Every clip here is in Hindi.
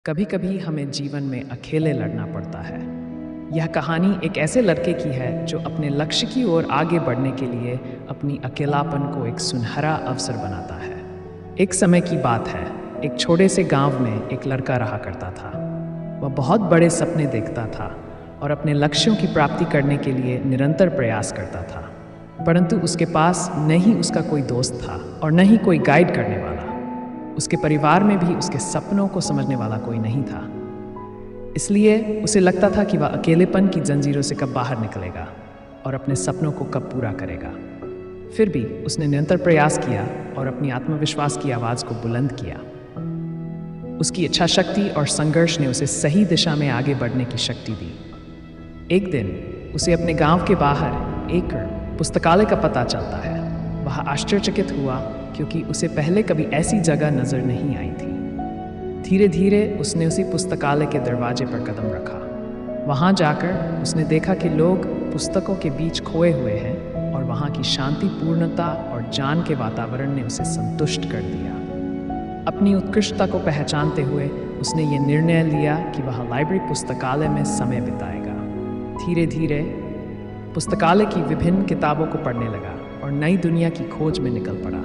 कभी कभी हमें जीवन में अकेले लड़ना पड़ता है। यह कहानी एक ऐसे लड़के की है जो अपने लक्ष्य की ओर आगे बढ़ने के लिए अपनी अकेलापन को एक सुनहरा अवसर बनाता है। एक समय की बात है, एक छोटे से गांव में एक लड़का रहा करता था। वह बहुत बड़े सपने देखता था और अपने लक्ष्यों की प्राप्ति करने के लिए निरंतर प्रयास करता था, परंतु उसके पास न ही उसका कोई दोस्त था और न ही कोई गाइड करने वाला। उसके परिवार में भी उसके सपनों को समझने वाला कोई नहीं था। इसलिए उसे लगता था कि वह अकेलेपन की जंजीरों से कब बाहर निकलेगा और अपने सपनों को कब पूरा करेगा। फिर भी उसने निरंतर प्रयास किया और अपनी आत्मविश्वास की आवाज़ को बुलंद किया। उसकी इच्छा शक्ति और संघर्ष ने उसे सही दिशा में आगे बढ़ने की शक्ति दी। एक दिन उसे अपने गांव के बाहर एक पुस्तकालय का पता चलता है। वह आश्चर्यचकित हुआ क्योंकि उसे पहले कभी ऐसी जगह नजर नहीं आई थी। धीरे धीरे उसने उसी पुस्तकालय के दरवाजे पर कदम रखा। वहां जाकर उसने देखा कि लोग पुस्तकों के बीच खोए हुए हैं और वहां की शांति, पूर्णता और ज्ञान के वातावरण ने उसे संतुष्ट कर दिया। अपनी उत्कृष्टता को पहचानते हुए उसने ये निर्णय लिया कि वह लाइब्रेरी पुस्तकालय में समय बिताएगा। धीरे धीरे पुस्तकालय की विभिन्न किताबों को पढ़ने लगा और नई दुनिया की खोज में निकल पड़ा।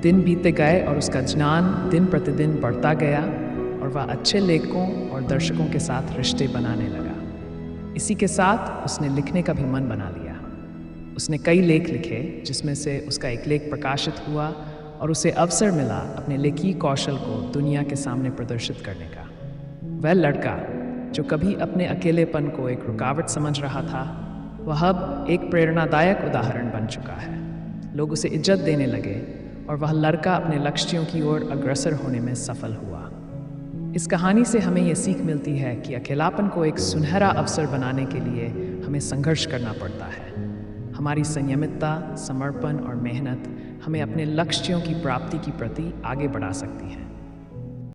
दिन बीते गए और उसका ज्ञान दिन प्रतिदिन बढ़ता गया और वह अच्छे लेखकों और दर्शकों के साथ रिश्ते बनाने लगा। इसी के साथ उसने लिखने का भी मन बना लिया। उसने कई लेख लिखे, जिसमें से उसका एक लेख प्रकाशित हुआ और उसे अवसर मिला अपने लेखी कौशल को दुनिया के सामने प्रदर्शित करने का। वह लड़का जो कभी अपने अकेलेपन को एक रुकावट समझ रहा था, वह अब एक प्रेरणादायक उदाहरण बन चुका है। लोग उसे इज्जत देने लगे और वह लड़का अपने लक्ष्यों की ओर अग्रसर होने में सफल हुआ। इस कहानी से हमें यह सीख मिलती है कि अकेलापन को एक सुनहरा अवसर बनाने के लिए हमें संघर्ष करना पड़ता है। हमारी संयमितता, समर्पण और मेहनत हमें अपने लक्ष्यों की प्राप्ति की प्रति आगे बढ़ा सकती है।